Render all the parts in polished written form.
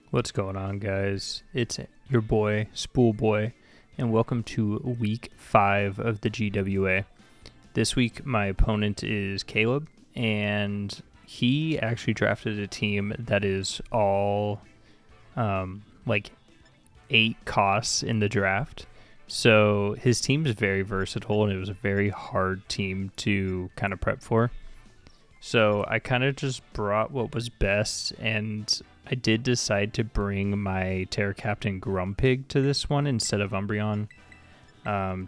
What's going on, guys? It's your boy, Spool Boy, and welcome to week 5 of the GWA. This week, my opponent is Caleb, and he actually drafted a team that is all, 8 costs in the draft. So his team is very versatile, and it was a very hard team to kind of prep for. So I kind of just brought what was best, and I did decide to bring my Terra Captain Grumpig to this one instead of Umbreon,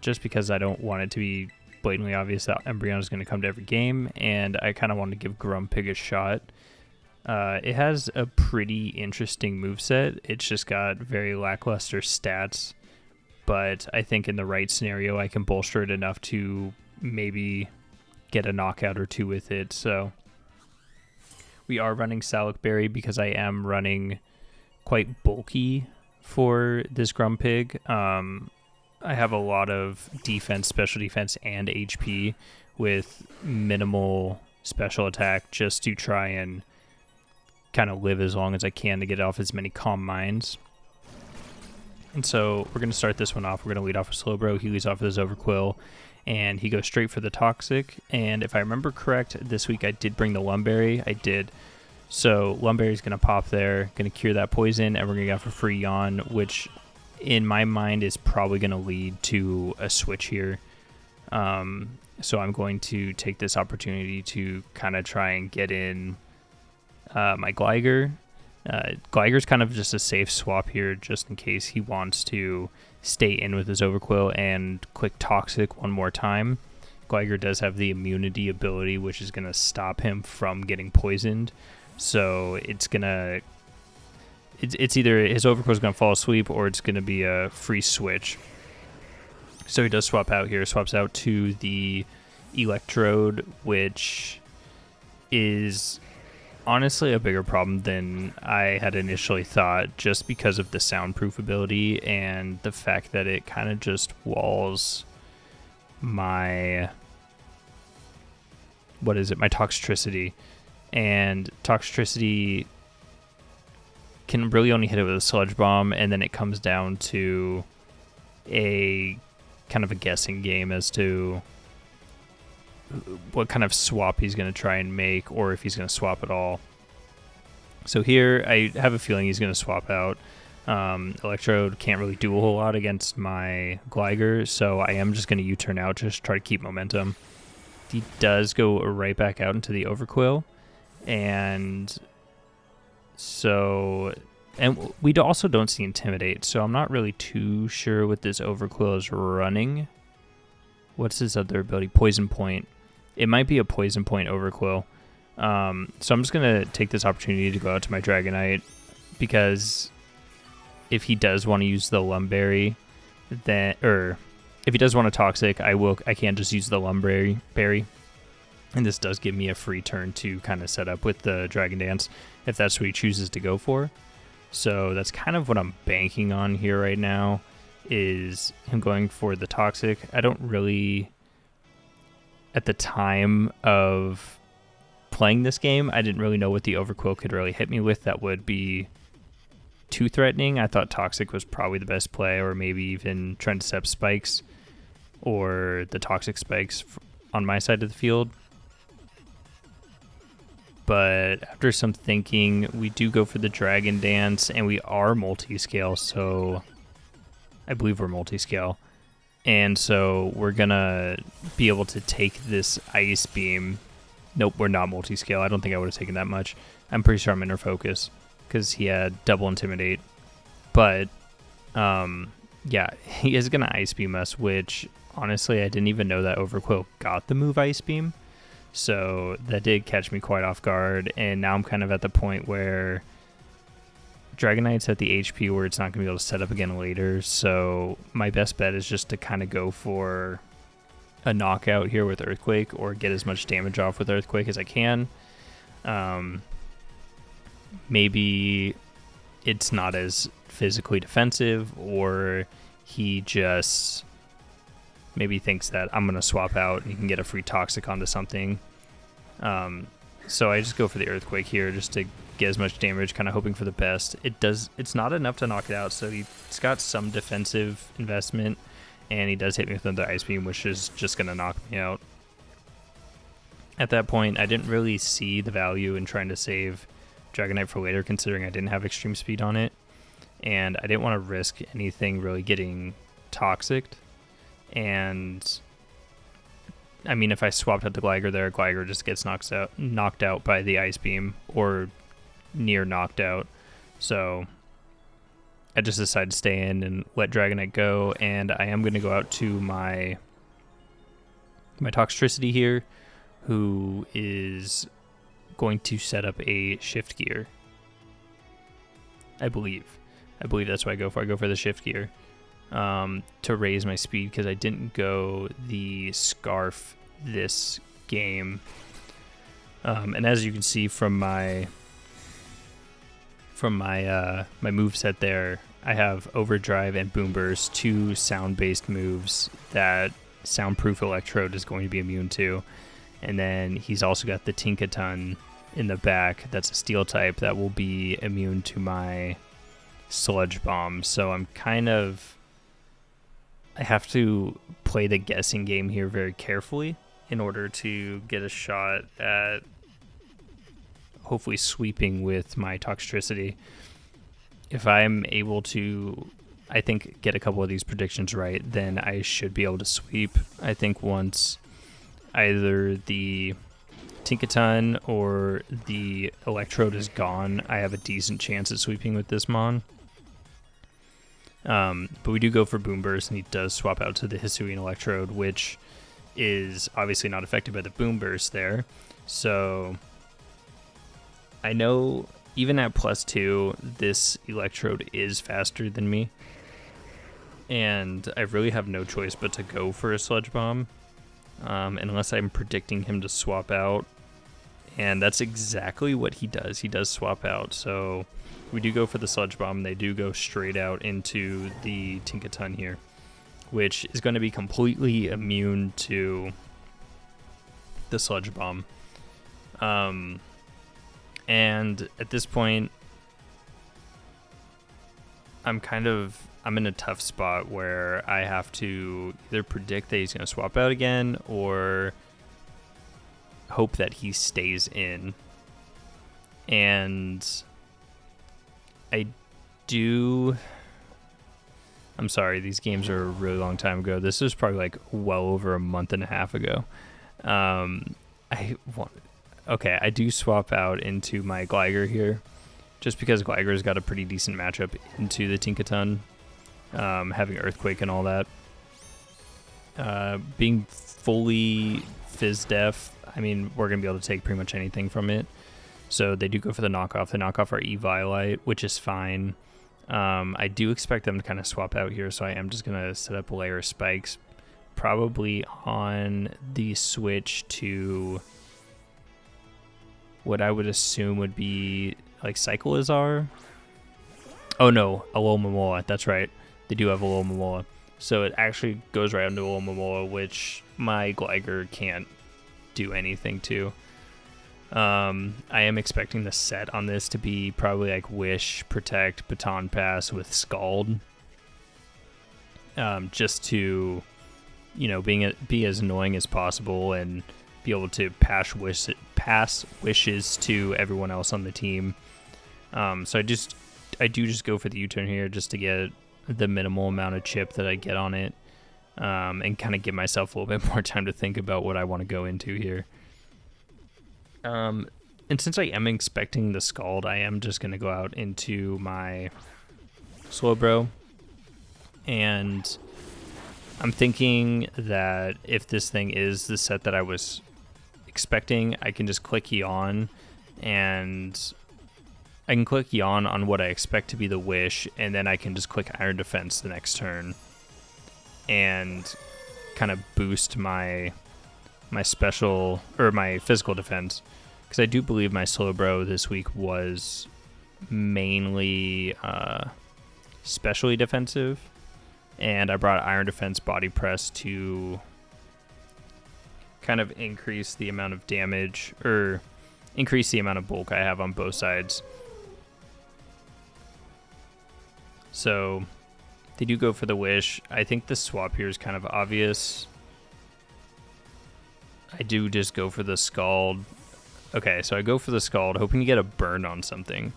just because I don't want it to be blatantly obvious that Umbreon is going to come to every game, and I kind of want to give Grumpig a shot. It has a pretty interesting moveset. It's just got very lackluster stats, but I think in the right scenario I can bolster it enough to maybe get a knockout or two with it. So we are running Salicberry because I am running quite bulky for this Grumpig. I have a lot of defense, special defense, and HP with minimal special attack just to try and kind of live as long as I can to get off as many Calm Minds. And so we're going to start this one off. We're going to lead off with Slowbro. He leads off with his Overquill, and he goes straight for the Toxic. And if I remember correct, this week I did bring the Lumberry. I did. So Lumberry's going to pop there, going to cure that poison, and we're going to go for free Yawn, which in my mind is probably going to lead to a switch here. So I'm going to take this opportunity to kind of try and get in my Gligar. Gligar's kind of just a safe swap here just in case he wants to stay in with his Overquill and click Toxic one more time. Gligar does have the immunity ability, which is going to stop him from getting poisoned. So it's either his Overquill is going to fall asleep or it's going to be a free switch. So he does swap out here, swaps out to the Electrode, which is honestly a bigger problem than I had initially thought, just because of the soundproof ability and the fact that it kind of just walls my Toxtricity. And Toxtricity can really only hit it with a Sludge Bomb, and then it comes down to a kind of a guessing game as to what kind of swap he's going to try and make, or if he's going to swap at all. So here, I have a feeling he's going to swap out. Electrode can't really do a whole lot against my Gligar, so I am just going to U-turn out just to try to keep momentum. He does go right back out into the Overquill, and we also don't see Intimidate, so I'm not really too sure what this Overquill is running. What's his other ability? Poison Point. It might be a Poison Point Overquill. So I'm just going to take this opportunity to go out to my Dragonite, because if he does want to use the Lumberry, if he does want a Toxic, I can just use the Lumberry. And this does give me a free turn to kind of set up with the Dragon Dance if that's what he chooses to go for. So that's kind of what I'm banking on here right now, is him going for the Toxic. I don't really, at the time of playing this game, I didn't really know what the Overquill could really hit me with that would be too threatening. I thought Toxic was probably the best play, or maybe even trying to set up Spikes or the Toxic Spikes on my side of the field. But after some thinking, we do go for the Dragon Dance, and we are multi-scale, so I believe we're multi-scale. And so we're going to be able to take this Ice Beam. Nope, we're not multi-scale. I don't think I would have taken that much. I'm pretty sure I'm Inner Focus because he had double Intimidate. But, yeah, he is going to Ice Beam us, which, honestly, I didn't even know that Overquill got the move Ice Beam. So that did catch me quite off guard, and now I'm kind of at the point where Dragonite's at the HP where it's not going to be able to set up again later, so my best bet is just to kind of go for a knockout here with Earthquake, or get as much damage off with Earthquake as I can. Maybe it's not as physically defensive, or he just maybe thinks that I'm going to swap out and he can get a free Toxic onto something. So I just go for the Earthquake here just to get as much damage, kind of hoping for the best. It's not enough to knock it out, so he's got some defensive investment, and he does hit me with another Ice Beam, which is just going to knock me out. At that point, I didn't really see the value in trying to save Dragonite for later, considering I didn't have extreme speed on it, and I didn't want to risk anything really getting toxic. And I mean, if I swapped out the Gligar there, Gligar just gets knocked out by the Ice Beam, or near knocked out. So I just decided to stay in and let Dragonite go, and I am going to go out to my Toxtricity here, who is going to set up a Shift Gear. I believe that's what I go for. I go for the Shift Gear to raise my speed, because I didn't go the Scarf this game. And as you can see from my moveset there, I have Overdrive and Boom Burst, 2 sound-based moves that Soundproof Electrode is going to be immune to. And then he's also got the Tinkaton in the back that's a Steel type that will be immune to my Sludge Bomb. So I have to play the guessing game here very carefully in order to get a shot at hopefully sweeping with my Toxtricity. If I'm able to, I think, get a couple of these predictions right, then I should be able to sweep. I think once either the Tinkaton or the Electrode is gone, I have a decent chance at sweeping with this Mon. But we do go for Boom Burst, and he does swap out to the Hisuian Electrode, which is obviously not affected by the Boom Burst there. So I know even at +2, this Electrode is faster than me, and I really have no choice but to go for a Sludge Bomb, unless I'm predicting him to swap out, and that's exactly what he does. He does swap out, so we do go for the Sludge Bomb. They do go straight out into the Tinkaton here, which is going to be completely immune to the Sludge Bomb. And at this point, I'm in a tough spot where I have to either predict that he's going to swap out again or hope that he stays in. And I'm sorry, these games are a really long time ago. This was probably like well over a month and a half ago. I do swap out into my Gligar here, just because Gligar's got a pretty decent matchup into the Tinkaton, having Earthquake and all that. Being fully Fizz Def, I mean, we're going to be able to take pretty much anything from it. So they do go for the knockoff. The knockoff are Eviolite, which is fine. I do expect them to kind of swap out here, so I am just going to set up a layer of spikes, probably on the switch to what I would assume would be like Cyclizar. Oh no, Alomomola, that's right. They do have Alomomola. So it actually goes right into Alomomola, which my Gligar can't do anything to. I am expecting the set on this to be probably like Wish, Protect, Baton Pass with Scald. Just to, be as annoying as possible and be able to pass wishes to everyone else on the team. So I do just go for the U-turn here just to get the minimal amount of chip that I get on it, and kind of give myself a little bit more time to think about what I want to go into here. And since I am expecting the Scald, I am just going to go out into my Slowbro, and I'm thinking that if this thing is the set that I was expecting, I can just click Yawn, and I can click Yawn on what I expect to be the Wish, and then I can just click Iron Defense the next turn and kind of boost my special or my physical defense, because I do believe my Slowbro this week was mainly specially defensive, and I brought Iron Defense Body Press to kind of increase the amount of damage or increase the amount of bulk I have on both sides. So they do go for the Wish. I think the swap here is kind of obvious. I do just go for the Scald. Okay, so I go for the Scald, hoping to get a burn on something.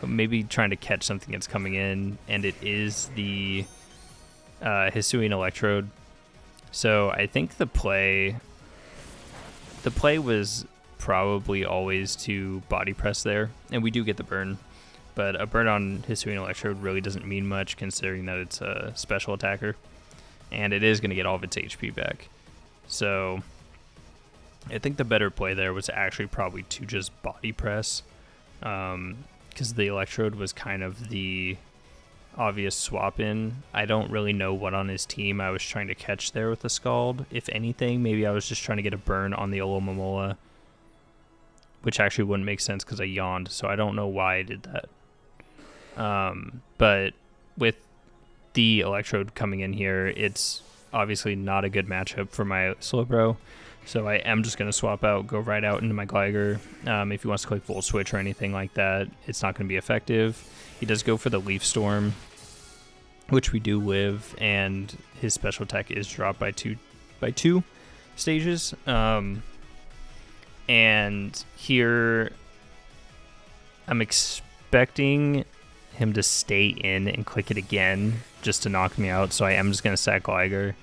But maybe trying to catch something that's coming in, and it is the Hisuian Electrode. So I think the play was probably always to body press there, and we do get the burn. But a burn on Hisuian Electrode really doesn't mean much, considering that it's a special attacker, and it is going to get all of its HP back. So I think the better play there was actually probably to just body press, because the Electrode was kind of the obvious swap in. I don't really know what on his team I was trying to catch there with the Scald. If anything, maybe I was just trying to get a burn on the Alomomola, which actually wouldn't make sense because I yawned, so I don't know why I did that. But with the Electrode coming in here, it's obviously not a good matchup for my Slowbro, so I am just going to swap out, go right out into my Gligar. If he wants to click Volt Switch or anything like that, it's not going to be effective. He does go for the Leaf Storm, which we do live, and his special attack is dropped by two stages. And here I'm expecting him to stay in and click it again just to knock me out, so I am just going to sack Gligar.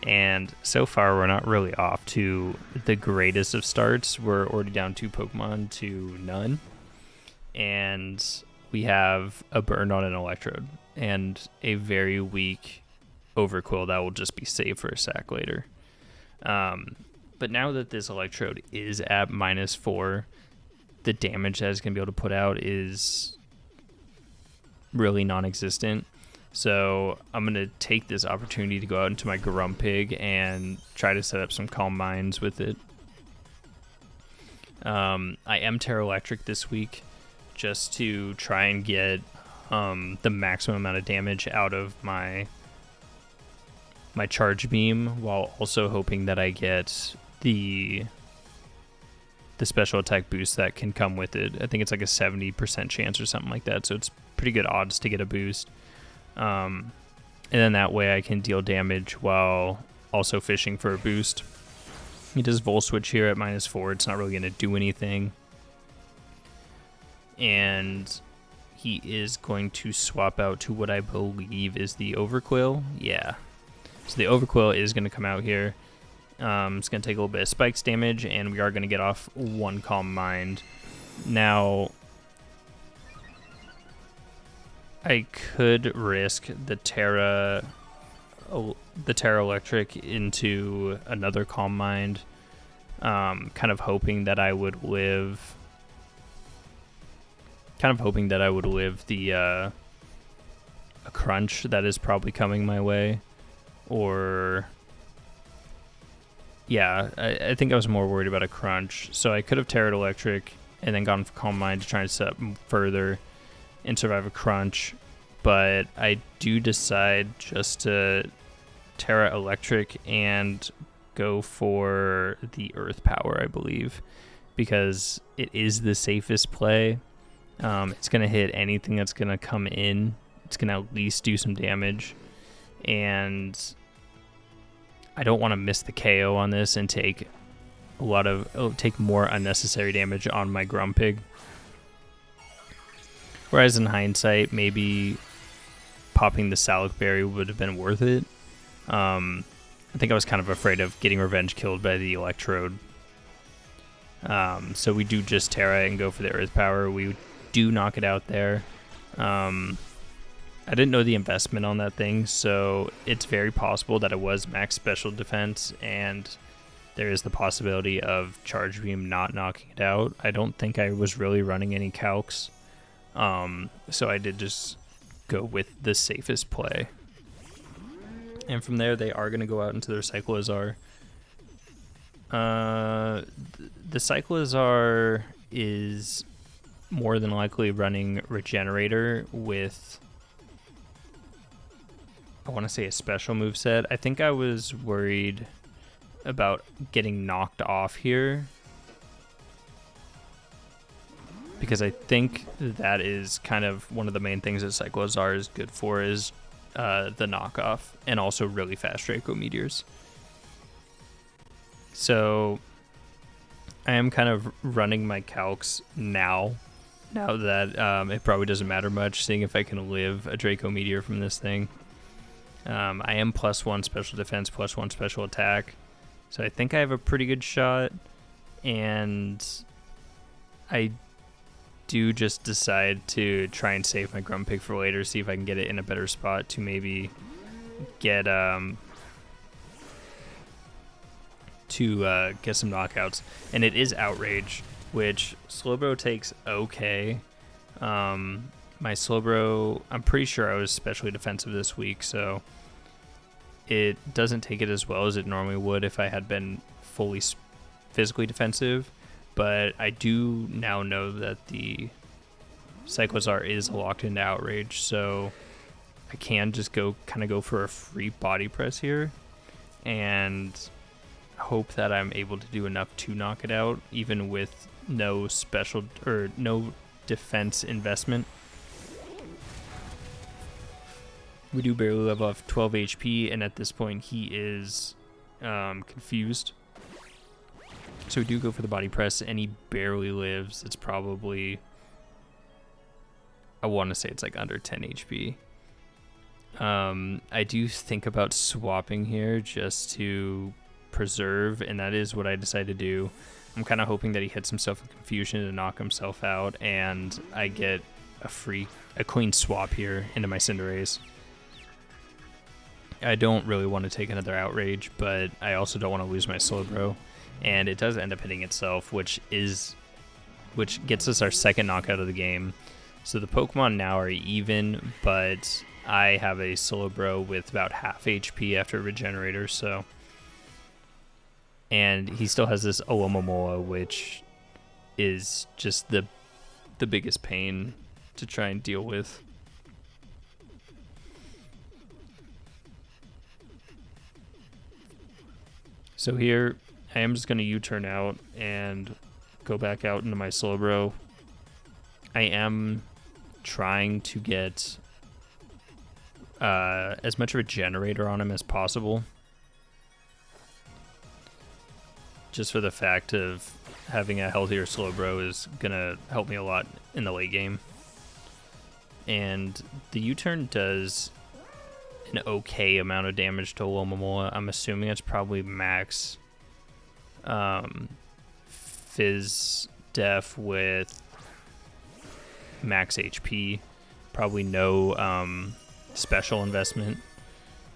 And so far we're not really off to the greatest of starts. We're already down 2 Pokemon to none, and we have a burn on an Electrode and a very weak Overquill that will just be saved for a sack later. But now that this Electrode is at -4, the damage that it's going to be able to put out is really non-existent. So I'm going to take this opportunity to go out into my Grumpig and try to set up some Calm Minds with it. I am Terra Electric this week just to try and get the maximum amount of damage out of my Charge Beam, while also hoping that I get the special attack boost that can come with it. I think it's like a 70% chance or something like that, so it's pretty good odds to get a boost. And then that way I can deal damage while also fishing for a boost. He does Volt Switch here at -4. It's not really going to do anything. And he is going to swap out to what I believe is the Overquill. Yeah. So the Overquill is going to come out here. It's going to take a little bit of spikes damage, and we are going to get off 1 Calm Mind. Now, I could risk the Terra Electric into another Calm Mind, kind of hoping that I would live the a Crunch that is probably coming my way, or yeah, I think I was more worried about a Crunch, so I could have Terra Electric and then gone for Calm Mind to try and set up further and survive a Crunch, but I do decide just to Terra Electric and go for the Earth Power, I believe, because it is the safest play. It's going to hit anything that's going to come in. It's going to at least do some damage, and I don't want to miss the KO on this and take more unnecessary damage on my Grumpig. Whereas in hindsight, maybe popping the Salic Berry would have been worth it. I think I was kind of afraid of getting revenge killed by the Electrode. So we do just Terra and go for the Earth Power. We do knock it out there. I didn't know the investment on that thing, so it's very possible that it was max special defense, and there is the possibility of Charge Beam not knocking it out. I don't think I was really running any calcs, so I did just go with the safest play. And from there, they are going to go out into their Cyclizar. The Cyclizar is more than likely running Regenerator with, I want to say, a special moveset. I think I was worried about getting knocked off here. because I think that is kind of one of the main things that Cyclozar is good for, is the knockoff, and also really fast Draco Meteors. So I am kind of running my calcs now that it probably doesn't matter much, seeing if I can live a Draco Meteor from this thing. I am +1 special defense, +1 special attack, so I think I have a pretty good shot, and I do just decide to try and save my Grumpig for later, see if I can get it in a better spot to maybe get some knockouts. And it is Outrage, which Slowbro takes okay. My Slowbro, I'm pretty sure I was especially defensive this week, so it doesn't take it as well as it normally would if I had been fully physically defensive. But I do now know that the Cyclozar is locked into Outrage, so I can just go for a free body press here and hope that I'm able to do enough to knock it out, even with no special or no defense investment. We do barely live off 12 HP, and at this point he is confused. So we do go for the body press, and he barely lives. It's probably, I want to say it's like under 10 HP. I do think about swapping here just to preserve, and that is what I decided to do. I'm kind of hoping that he hits himself in confusion to knock himself out, and I get a clean swap here into my Cinderace. I don't really want to take another Outrage, but I also don't want to lose my Slowbro. And it does end up hitting itself, which gets us our second knockout of the game. So the Pokemon now are even, but I have a Slowbro with about half HP after Regenerator, so. And he still has this Olomomola, which is just the biggest pain to try and deal with. So here, I am just going to U-turn out and go back out into my Slowbro. I am trying to get as much of a generator on him as possible, just for the fact of having a healthier Slowbro is going to help me a lot in the late game. And the U-turn does an okay amount of damage to Olomomola. I'm assuming it's probably max Fizz Def with max HP. Probably no special investment.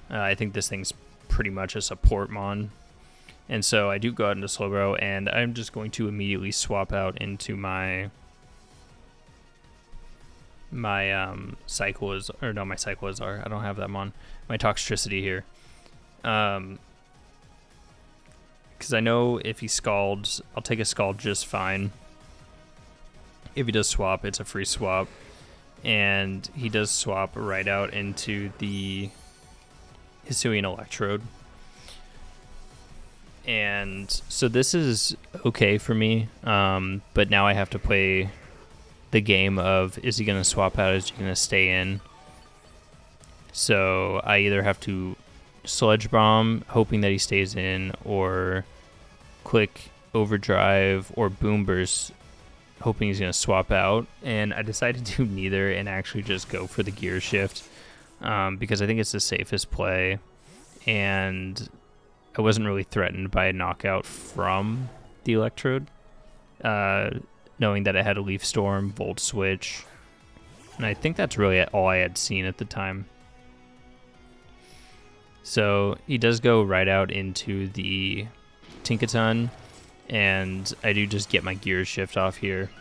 I think this thing's pretty much a support mon. And so I do go out into Slowbro, and I'm just going to immediately swap out into my Cyclozar. I don't have that mon. My Toxtricity here. Because I know if he Scalds, I'll take a Scald just fine. If he does swap, it's a free swap. And he does swap right out into the Hisuian Electrode. And so this is okay for me, but now I have to play the game of, is he going to swap out, is he going to stay in? So I either have to Sludge Bomb, hoping that he stays in, or click Overdrive or Boom Burst, hoping he's going to swap out. And I decided to do neither and actually just go for the Gear Shift, because I think it's the safest play, and I wasn't really threatened by a knockout from the Electrode, knowing that it had a Leaf Storm, Volt Switch, and I think that's really all I had seen at the time. So he does go right out into the Tinkaton, and I do just get my Gear Shift off here.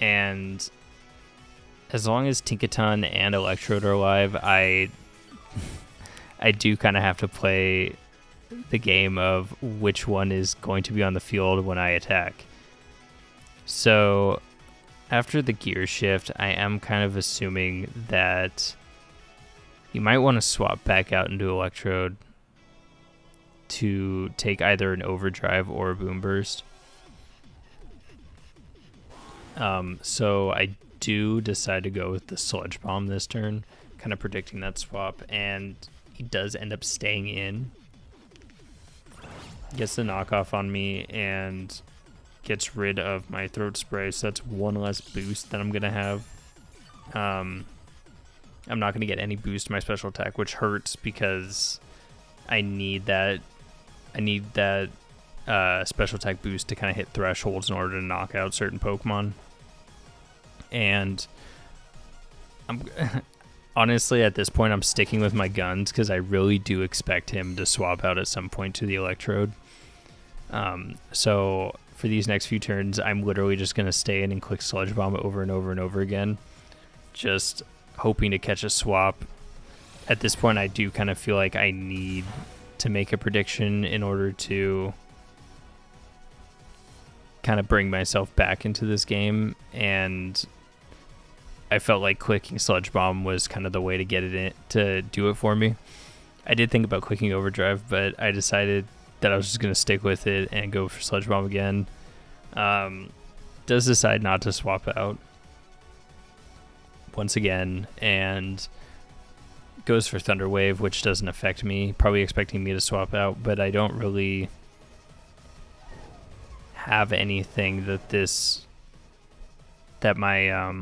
And as long as Tinkaton and Electrode are alive, I do kind of have to play the game of which one is going to be on the field when I attack. So after the Gear Shift, I am kind of assuming that you might want to swap back out into Electrode to take either an Overdrive or a Boom Burst. So I do decide to go with the Sludge Bomb this turn, kind of predicting that swap, and he does end up staying in. Gets the knockoff on me and gets rid of my Throat Spray, so that's one less boost that I'm going to have. I'm not going to get any boost to my special attack, which hurts because I need that special attack boost to kind of hit thresholds in order to knock out certain Pokemon. And I'm honestly, at this point, I'm sticking with my guns because I really do expect him to swap out at some point to the Electrode. So for these next few turns, I'm literally just going to stay in and click Sludge Bomb over and over and over again, just hoping to catch a swap. At this point, I do kind of feel like I need to make a prediction in order to kind of bring myself back into this game, and I felt like clicking Sludge Bomb was kind of the way to get it in, to do it for me. I did think about clicking Overdrive, but I decided that I was just going to stick with it and go for Sludge Bomb again. Does decide not to swap out once again, and goes for Thunder Wave, which doesn't affect me, probably expecting me to swap out, but I don't really have anything that my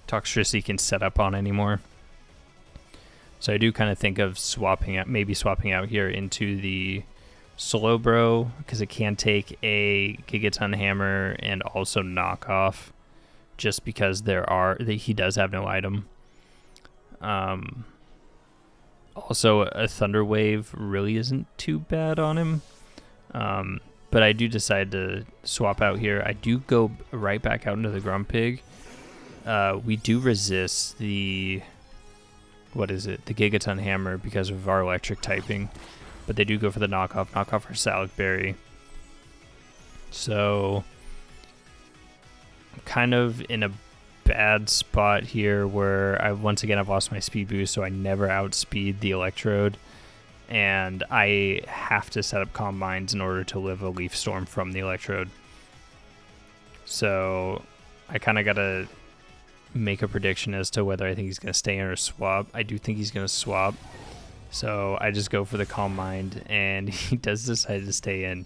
Toxtricity can set up on anymore. So I do kind of think of maybe swapping out here into the Slowbro, because it can take a Gigaton Hammer and also knock off, just because he does have no item. Also, a Thunder Wave really isn't too bad on him. But I do decide to swap out here. I do go right back out into the Grumpig. We do resist the Gigaton Hammer because of our electric typing, but they do go for the knockoff for Salic Berry. So I'm kind of in a bad spot here where I've lost my speed boost, so I never outspeed the Electrode, and I have to set up Calm Minds in order to live a Leaf Storm from the Electrode. So I kind of got to make a prediction as to whether I think he's going to stay in or swap. I do think he's going to swap, so I just go for the Calm Mind, and he does decide to stay in.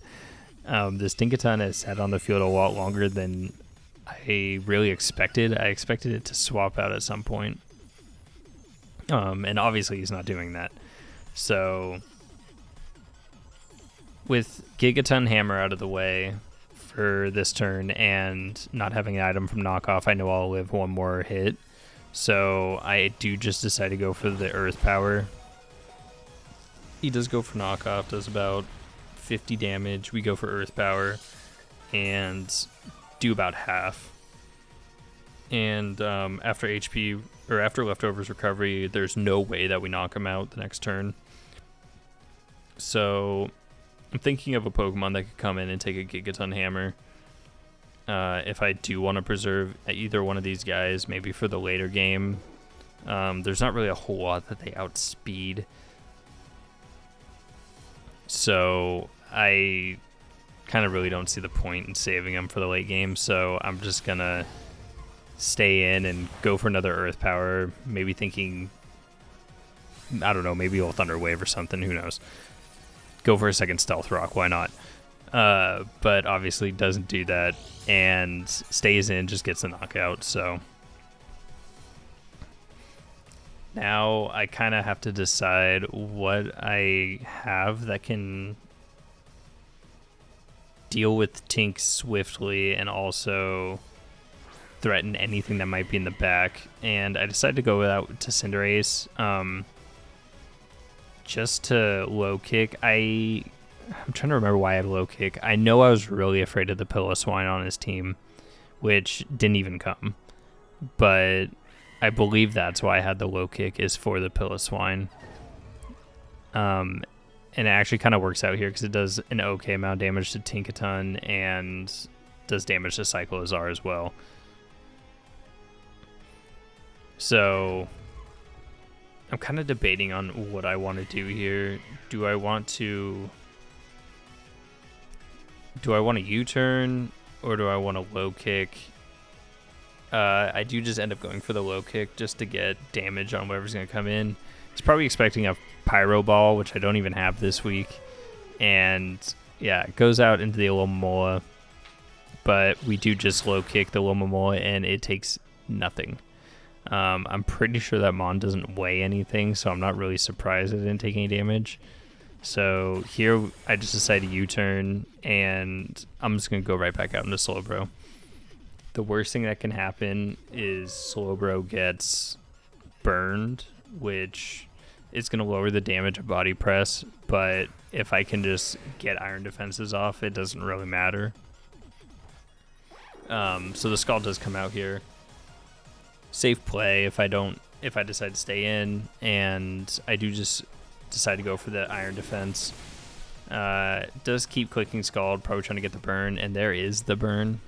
This Dinkaton has sat on the field a lot longer than I really expected. I expected it to swap out at some point, and obviously he's not doing that. So with Gigaton Hammer out of the way for this turn and not having an item from knockoff, I know I'll live one more hit. So I do just decide to go for the Earth Power. He does go for knockoff, does about 50 damage. We go for Earth Power and do about half. And after Leftovers Recovery, there's no way that we knock him out the next turn. So I'm thinking of a Pokemon that could come in and take a Gigaton Hammer. If I do want to preserve either one of these guys, maybe for the later game. There's not really a whole lot that they outspeed. So I kind of really don't see the point in saving them for the late game. So I'm just going to stay in and go for another Earth Power. Maybe thinking, I don't know, maybe a Thunder Wave or something. Who knows? Go for a second Stealth Rock. Why not? But obviously doesn't do that and stays in, just gets a knockout. So now I kind of have to decide what I have that can deal with Tink swiftly and also threaten anything that might be in the back. And I decided to go out to Cinderace just to low kick. I'm trying to remember why I had low kick. I know I was really afraid of the Piloswine on his team, which didn't even come. But I believe that's why I had the low kick, is for the Piloswine. And it actually kind of works out here because it does an okay amount of damage to Tinkaton and does damage to Cyclozar as well. So I'm kind of debating on what I want to do here. Do I want to U-turn or do I want to low kick? I do just end up going for the low kick just to get damage on whatever's going to come in. He's probably expecting a Pyro Ball, which I don't even have this week. And yeah, it goes out into the Alomomola. But we do just low kick the Alomomola, and it takes nothing. I'm pretty sure that Mon doesn't weigh anything, so I'm not really surprised it didn't take any damage. So here I just decided to U-turn, and I'm just going to go right back out into Slowbro. The worst thing that can happen is Slowbro gets burned, which is going to lower the damage of Body Press, but if I can just get Iron Defenses off, it doesn't really matter. So the Scald does come out here. Safe play if I decide to stay in, and I do just decide to go for the Iron Defense. Does keep clicking Scald, probably trying to get the burn, and there is the burn.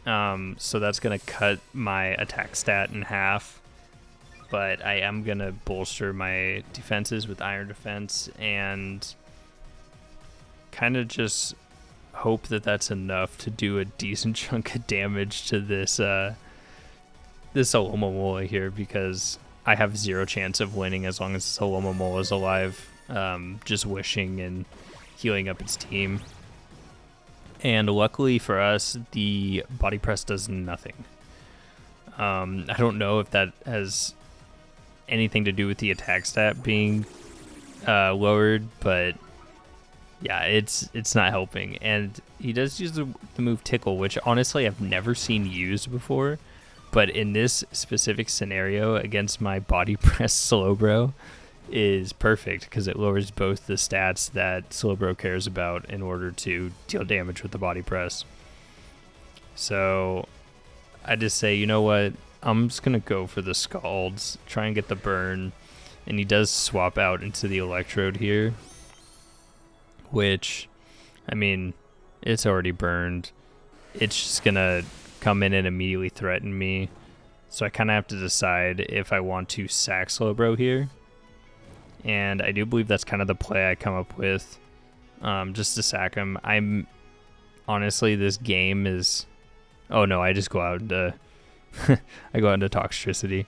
So that's going to cut my attack stat in half, but I am going to bolster my defenses with Iron Defense and kind of just hope that that's enough to do a decent chunk of damage to this Alomomola here, because I have zero chance of winning as long as this Alomomola is alive, just wishing and healing up its team. And luckily for us, the Body Press does nothing. I don't know if that has anything to do with the attack stat being lowered, but yeah, it's not helping. And he does use the move Tickle, which honestly I've never seen used before. But in this specific scenario against my Body Press Slowbro is perfect, because it lowers both the stats that Slowbro cares about in order to deal damage with the Body Press. So I just say, you know what, I'm just going to go for the Scalds, try and get the burn, and he does swap out into the Electrode here, which, I mean, it's already burned. It's just going to come in and immediately threaten me. So I kind of have to decide if I want to sack Slowbro here. And I do believe that's kind of the play I come up with, just to sack him. I'm honestly, this game is, oh no, I just go out into I go out into Toxtricity.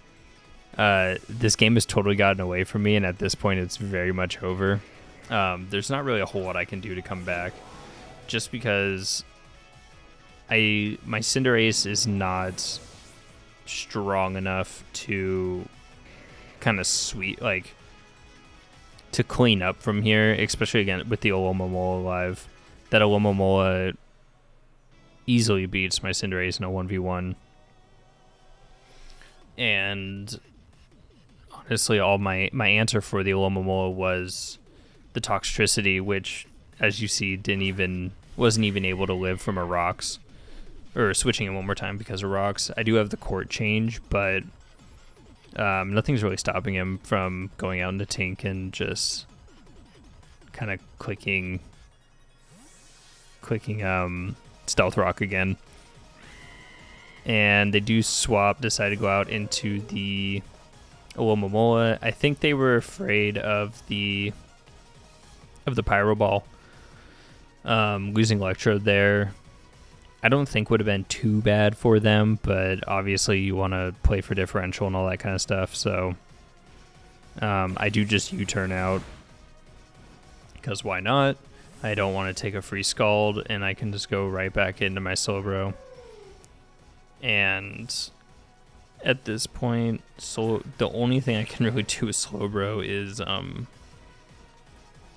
This game has totally gotten away from me, and at this point it's very much over. There's not really a whole lot I can do to come back, just because my Cinderace is not strong enough to kind of to clean up from here, especially again with the Alomomola alive. That Alomomola easily beats my Cinderace in a 1v1. And honestly, all my answer for the Alomomola was the Toxtricity, which, as you see, wasn't even able to live from a Rocks, or switching it one more time because of Rocks. I do have the Court change, but nothing's really stopping him from going out into Tink and just kind of clicking Stealth Rock again. And they do decide to go out into the Alomomola. I think they were afraid of the Pyro Ball. Losing Electrode there, I don't think would have been too bad for them, but obviously you want to play for differential and all that kind of stuff. So I do just U-turn out, because why not? I don't want to take a free Scald, and I can just go right back into my Slowbro. And at this point, the only thing I can really do with Slowbro is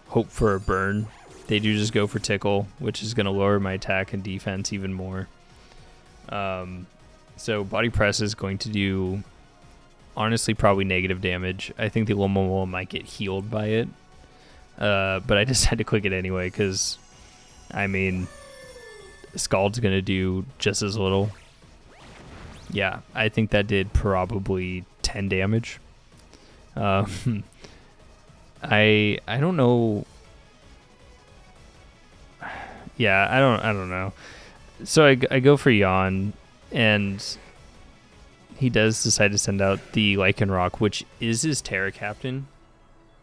hope for a burn. They do just go for Tickle, which is going to lower my attack and defense even more. So Body Press is going to do, honestly, probably negative damage. I think the Alomomola might get healed by it. But I decided to click it anyway, because, I mean, Scald's going to do just as little. Yeah, I think that did probably 10 damage. I don't know. Yeah, I don't know. So I go for Yawn, and he does decide to send out the Lycanroc, which is his Terra Captain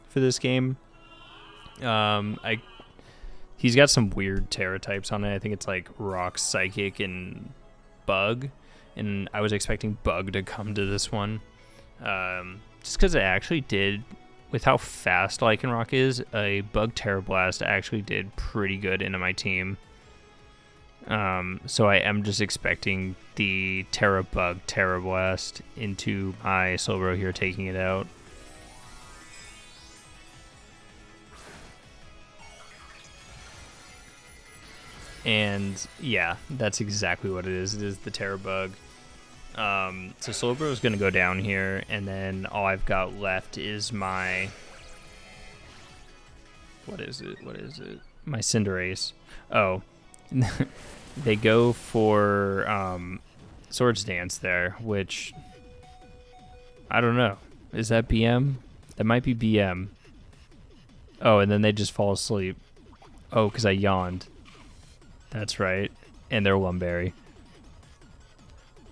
for this game. He He's got some weird Terra types on it. I think it's like Rock, Psychic, and Bug. And I was expecting Bug to come to this one. Just because it actually did, with how fast Lycanroc is, a Bug Terra Blast actually did pretty good into my team. So I am just expecting the Terra Bug Terra Blast into my Slowbro here, taking it out. And yeah, that's exactly what it is. It is the Terra Bug. So Slowbro is going to go down here, and then all I've got left is my... What is it? My Cinderace. Oh. They go for Swords Dance there, which... I don't know. Is that BM? That might be BM. Oh, and then they just fall asleep. Oh, because I yawned. That's right. And they're Lumberry.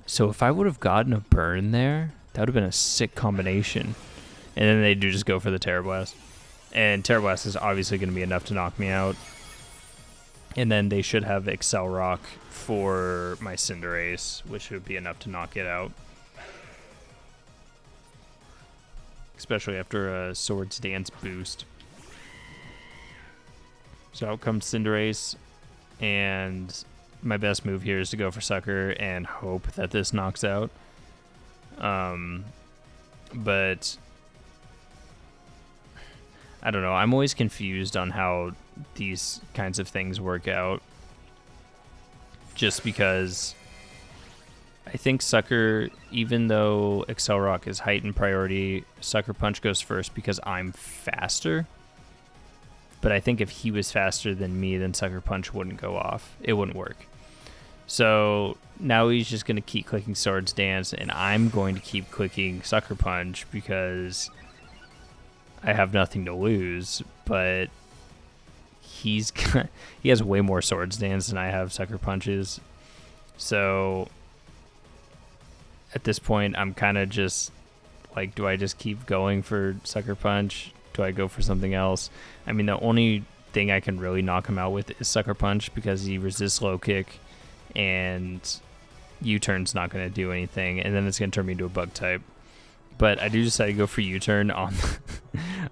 So if I would have gotten a burn there, that would have been a sick combination. And then they do just go for the Terra Blast. And Terra Blast is obviously going to be enough to knock me out. And then they should have Excel Rock for my Cinderace, which would be enough to knock it out. Especially after a Swords Dance boost. So out comes Cinderace. And my best move here is to go for Sucker and hope that this knocks out. But I don't know. I'm always confused on how these kinds of things work out. Just because I think Sucker, even though Excel Rock is heightened priority, Sucker Punch goes first because I'm faster. But I think if he was faster than me, then Sucker Punch wouldn't go off. It wouldn't work. So now he's just going to keep clicking Swords Dance, and I'm going to keep clicking Sucker Punch because I have nothing to lose. But he has way more Swords Dance than I have Sucker Punches. So at this point, I'm kind of just like, do I just keep going for Sucker Punch? Do I go for something else? I mean, the only thing I can really knock him out with is Sucker Punch because he resists low kick and U-turn's not going to do anything, and then it's going to turn me into a bug type. But I do decide to go for U-turn on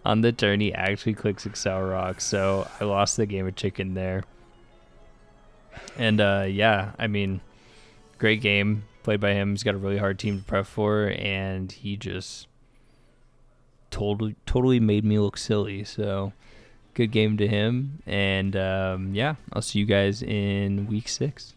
on the turn. He actually clicks Excel Rock, so I lost the game of chicken there. And yeah, I mean, great game played by him. He's got a really hard team to prep for, and he just totally made me look silly. So good game to him, and yeah, I'll see you guys in week 6.